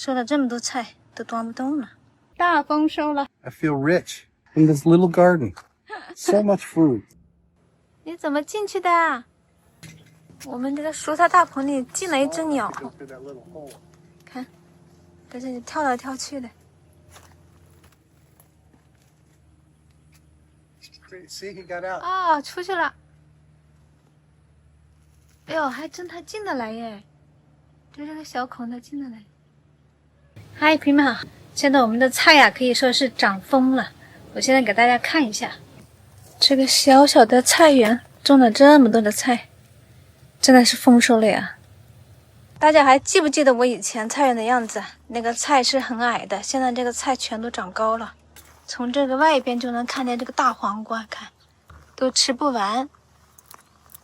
收了这么多菜，都端不动了。大丰收了。 I feel rich in this little garden. So much food. 你怎么进去的啊？我们这个蔬菜大棚里进了一只鸟，看，在这里跳来跳去的。See, he got out. 哦，出去了。哎呦，还真它进得来耶！就这个小孔它进得来。嗨，朋友们好！现在我们的菜呀，可以说是长疯了。我现在给大家看一下，这个小小的菜园种了这么多的菜，真的是丰收了呀！大家还记不记得我以前菜园的样子？那个菜是很矮的，现在这个菜全都长高了。从这个外边就能看见这个大黄瓜，看都吃不完。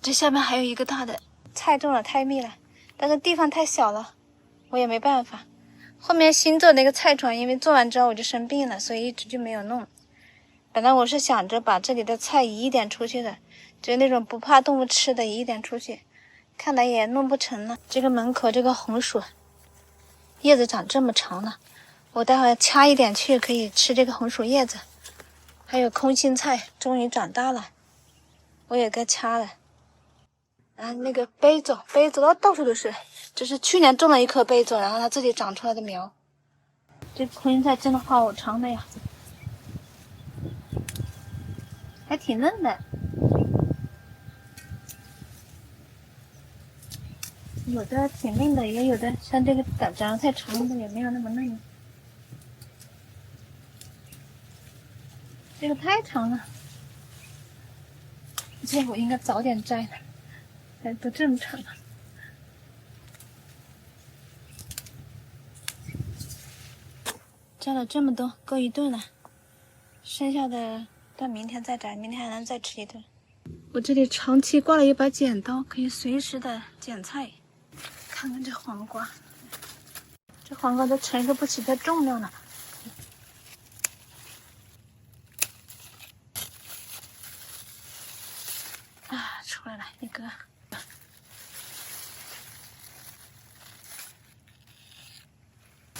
这下面还有一个大的，菜种了太密了，但是地方太小了，我也没办法。后面新做那个菜床，因为做完之后我就生病了，所以一直就没有弄。本来我是想着把这里的菜移一点出去的，就是那种不怕动物吃的移一点出去，看来也弄不成了。这个门口这个红薯叶子长这么长了，我待会儿掐一点去可以吃这个红薯叶子。还有空心菜终于长大了，我也该掐了。啊，那个杯子到处都是，这是去年种了一棵杯子，然后它自己长出来的苗。这空心菜真的好长的呀，还挺嫩的。有的挺嫩的，也有的像这个长得太长的也没有那么嫩。这个太长了，这我应该早点摘的，还都这么长了。摘了这么多，够一顿了。剩下的到明天再摘，明天还能再吃一顿。我这里长期挂了一把剪刀，可以随时的剪菜。看看这黄瓜，这黄瓜都承受不起这重量了。啊，出来了一个。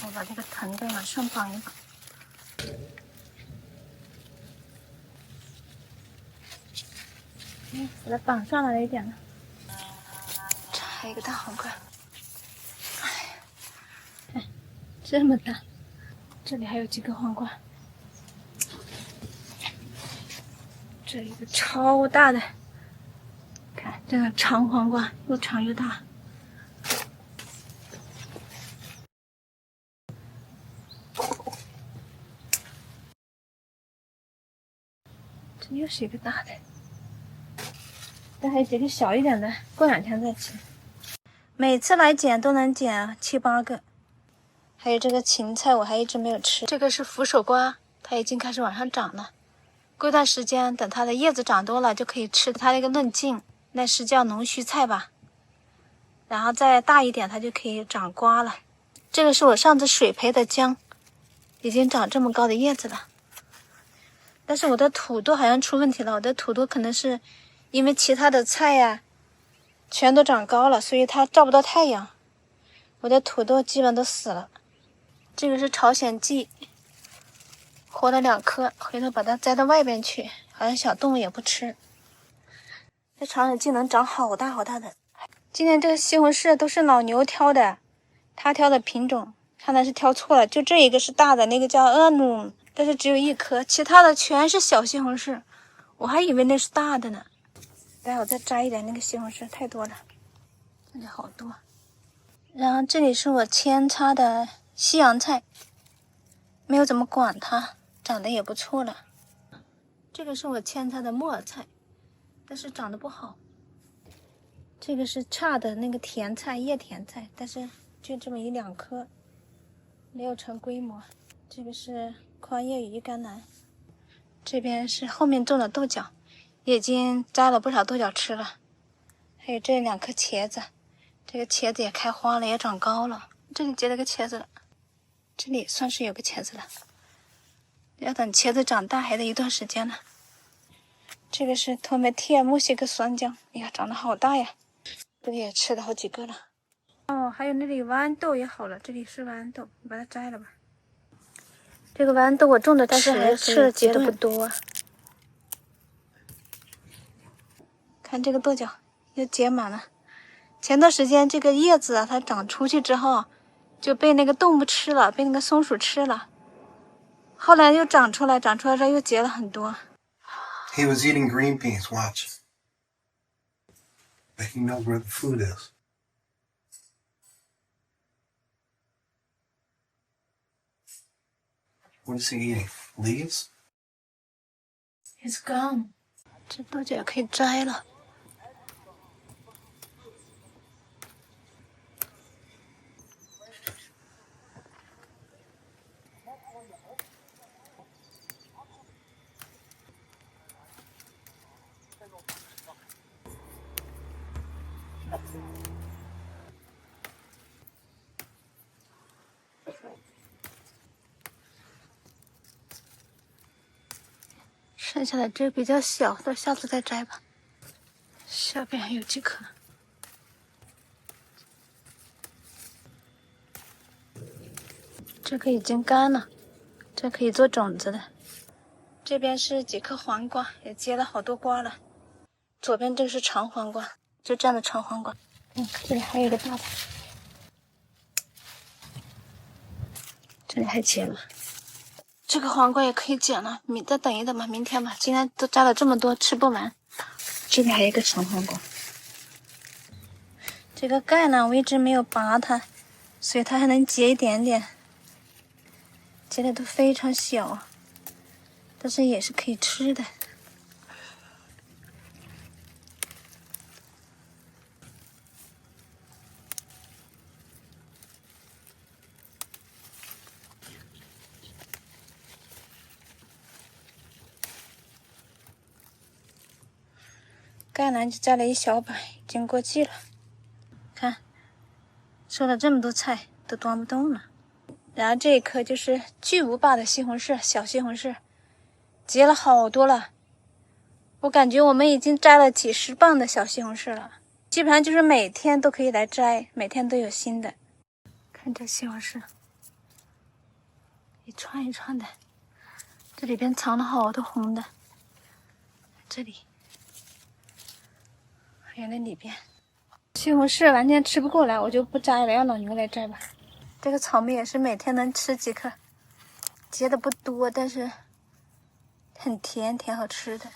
我把这个藤根往上绑一绑。把它绑上来了一点了。这还有一个大黄瓜。哎，这么大，这里还有几个黄瓜。这一个超大的，看这个长黄瓜，又长又大。这又是一个大的，但还有几个小一点的，过2天再吃。每次来捡都能捡7、8个。还有这个芹菜，我还一直没有吃。这个是扶手瓜，它已经开始往上长了。过一段时间，等它的叶子长多了，就可以吃它那个嫩茎，那是叫龙须菜吧。然后再大一点，它就可以长瓜了。这个是我上次水培的姜，已经长这么高的叶子了。但是我的土豆好像出问题了，我的土豆可能是因为其他的菜呀，全都长高了，所以它照不到太阳。我的土豆基本都死了。这个是朝鲜蓟，活了2颗，回头把它栽到外边去，好像小动物也不吃。这朝鲜蓟能长好大好大的。今天这个西红柿都是老牛挑的，他挑的品种看来是挑错了，就这一个是大的，那个叫厄努，但是只有1颗，其他的全是小西红柿，我还以为那是大的呢。待会儿再摘一点那个西红柿，太多了，这里好多。然后这里是我扦插的西洋菜，没有怎么管它，长得也不错了。这个是我扦插的木耳菜，但是长得不好。这个是插的那个甜菜，叶甜菜，但是就这么1、2颗，没有成规模。这个是宽叶羽衣甘蓝，这边是后面种的豆角，也已经摘了不少豆角吃了。还有这2颗茄子，这个茄子也开花了，也长高了。这里结了个茄子了，这里也算是有个茄子了。要等茄子长大还得一段时间呢。这个是托梅蒂尔墨西哥酸姜，哎呀，长得好大呀！这个也吃了好几个了。哦，哦，还有那里豌豆也好了，这里是豌豆，你把它摘了吧。这个豌豆我种的，但是还吃了结的不多啊。看这个豆角又结满了。前段时间这个叶子啊，它长出去之后，就被那个动物吃了，被那个松鼠吃了。后来又长出来之后又结了很多。He was eating green beans. Watch. But he knows where the food is. What is he eating? Leaves? It's gone. 这豆角可以摘了。剩下的这比较小，等下次再摘吧。下边还有几颗。这个已经干了，这可以做种子的。这边是几颗黄瓜，也结了好多瓜了。左边这个是长黄瓜，就这样的长黄瓜。这里还有一个大的，这里还结了。这个黄瓜也可以剪了，你再等一等吧，明天吧。今天都摘了这么多，吃不完。这里还有一个长黄瓜。这个盖呢，我一直没有拔它，所以它还能结一点点，结的都非常小，但是也是可以吃的。甘蓝就摘了一小把，已经过季了。看，收了这么多菜，都端不动了。然后这一颗就是巨无霸的西红柿，小西红柿，结了好多了。我感觉我们已经摘了几10磅的小西红柿了，基本上就是每天都可以来摘，每天都有新的。看这西红柿，一串一串的，这里边藏了好多红的，这里。还有那里边，西红柿完全吃不过来，我就不摘了，让老牛来摘吧。这个草莓也是每天能吃几颗，结的不多，但是很甜，挺好吃的。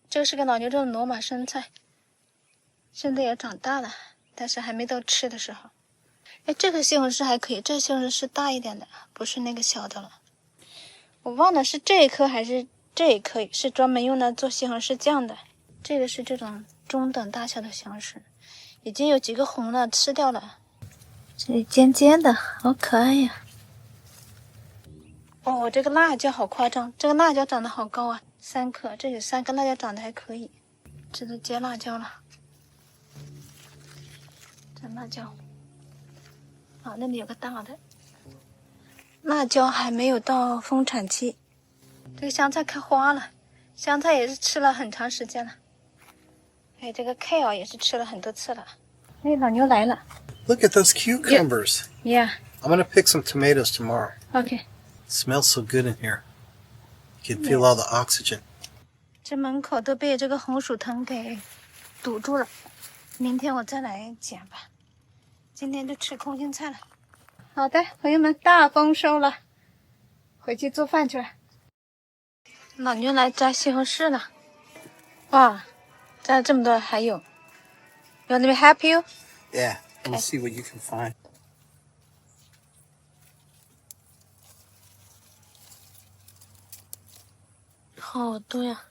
这是个老牛种的罗马生菜，现在也长大了，但是还没到吃的时候。哎，这个西红柿还可以，这个西红柿是大一点的，不是那个小的了。我忘了是这一颗还是这一颗，是专门用来做西红柿酱的。这个是这种中等大小的西红柿，已经有几个红了，吃掉了。这里尖尖的，好可爱呀！哦，这个辣椒好夸张，这个辣椒长得好高啊，3颗，这有3颗辣椒长得还可以。这都结辣椒了，这辣椒，啊，那里有个大的。辣椒还没有到丰产期。这个香菜开花了，香菜也是吃了很长时间了。还有这个 kale 也是吃了很多次了。哎，老牛来了。Look at those cucumbers. Yeah. I'm gonna pick some tomatoes tomorrow. Okay. It smells so good in here. You can feel all the oxygen. 这门口都被这个红薯藤给堵住了，明天我再来捡吧。今天就吃空心菜了。好的，朋友们，大丰收了，回去做饭去了。老牛来摘西红柿了，哇，摘了这么多，还有。You want me to help you? Yeah. We'll see what you can find. 好多呀。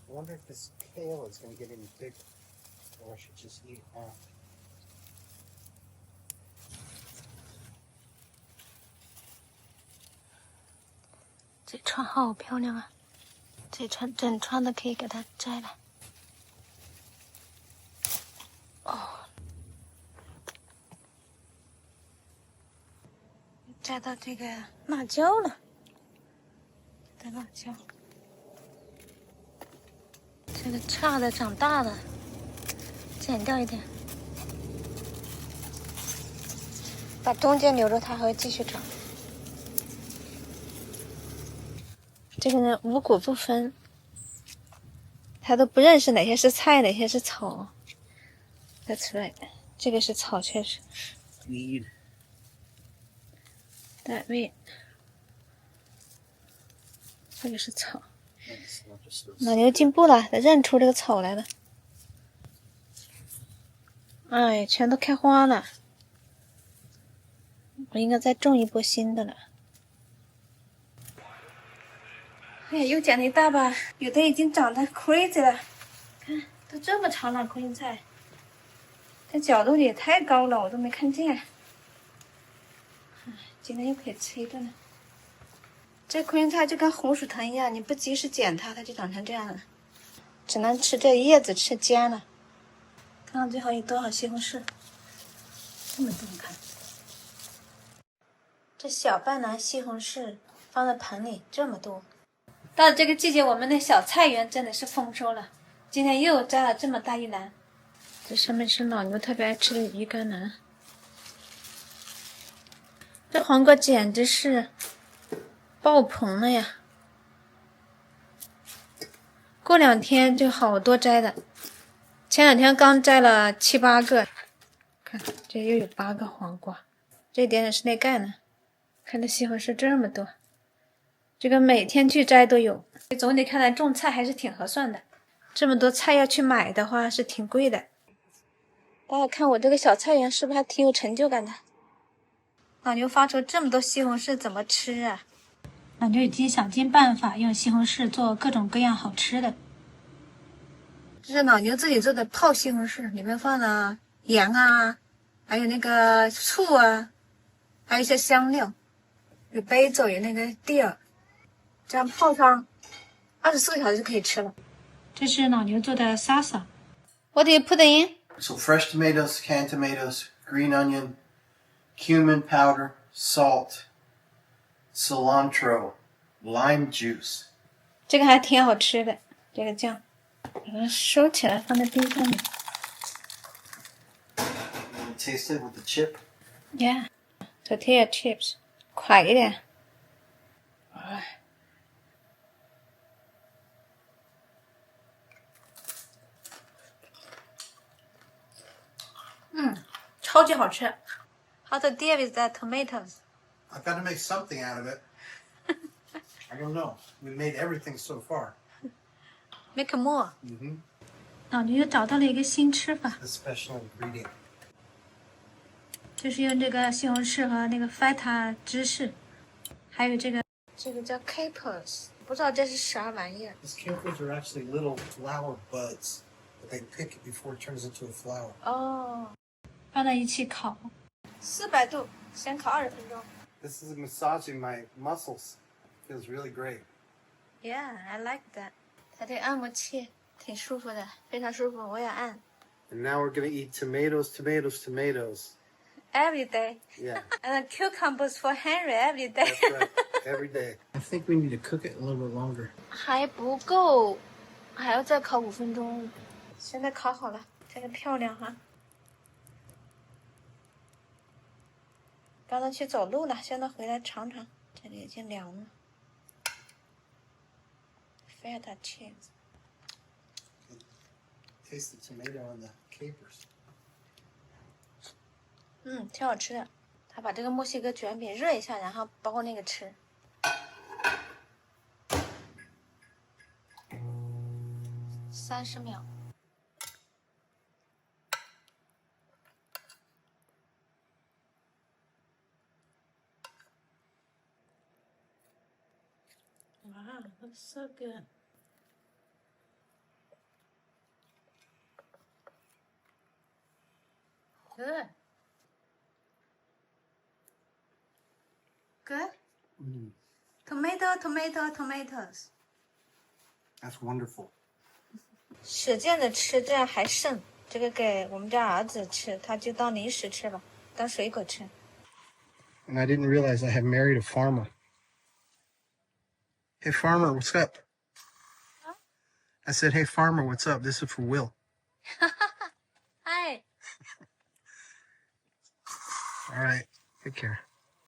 I wonder if this kale is going to get any bigger, or I should just eat it now. 这串好漂亮啊！这串整串的可以给它摘了。哦，摘到这个辣椒了，的辣椒，这个差的长大了，剪掉一点，把中间留着，它还会继续长。这个人五谷不分，他都不认识哪些是菜，哪些是草。That's right， 这个是草，确实。Weed. That weed。这个是草。老牛进步了，认出这个草来了。哎，全都开花了。我应该再种一波新的了。哎呀，又捡了一大把，有的已经长得 crazy 了。看，都这么长了，空心菜。这角度也太高了，我都没看见。哎，今天又可以吃一顿了。这空心菜就跟红薯藤一样，你不及时剪它，它就长成这样了。只能吃这叶子，吃尖了。看看最后有多少西红柿，这么多，你看。这小半篮西红柿放在盆里，这么多。到了这个季节，我们的小菜园真的是丰收了。今天又摘了这么大一篮。这上面是老牛特别爱吃的鱼甘蓝。这黄瓜简直是爆棚了呀！过2天就好多摘的。前2天刚摘了7、8个，看这又有8个黄瓜，这点点是内盖呢。看这西红柿这么多，这个每天去摘都有。总体看来种菜还是挺合算的，这么多菜要去买的话是挺贵的。大家看我这个小菜园是不是还挺有成就感的？老牛发出这么多西红柿怎么吃啊？老牛已经想尽办法用西红柿做各种各样好吃的。这是老牛自己做的泡西红柿，里面放了盐啊，还有那个醋啊，还有一些香料，有basil，有那个地儿，这样泡上24个小时就可以吃了。这是老牛做的salsa。What do you put in? So fresh tomatoes, canned tomatoes, green onion, cumin powder, salt, cilantro, lime juice. 这个还挺好吃的，这个酱，把它收起来放在冰箱里。Taste it with the chip. Yeah, tortilla chips， 快一点。超级好吃。How to deal with that tomatoes? I've got to make something out of it. I don't know. We made everything so far. Make more. Mm-hmm. 老牛又找到了一个新吃法， The special ingredient. 就是用这个西红柿和那个 feta 芝士，还有这个叫 capers， 不知道这是啥玩意儿。 These capers are actually little flower buds, but they pick it before it turns into a flower. 哦，放在一起烤，400度，先烤20分钟。 This is massaging my muscles. Feels really great. Yeah, I like that. 它这个按摩器挺舒服的，非常舒服，我也按。 And now we're going to eat tomatoes, tomatoes, tomatoes. Every day. Yeah, And cucumbers for Henry every day. that's right. Every day. I think we need to cook it a little bit longer. 还不够，还要再烤5分钟。现在烤好了，这个漂亮哈。刚才去走路了，现在回来尝尝，这里已经凉了。Feta cheese。 Taste the tomato and the capers. 挺好吃的。他把这个墨西哥卷饼热一下，然后包那个吃。30秒。Wow, that's so good. Good. Good? Tomatoes. That's wonderful. 使劲的吃，这样还剩。这个给我们家儿子吃，他就当零食吃吧，当水果吃。 And I didn't realize I had married a farmer. Hey, farmer, what's up? Huh? I said, hey, farmer, what's up? This is for Will. Hi. All right. Take care.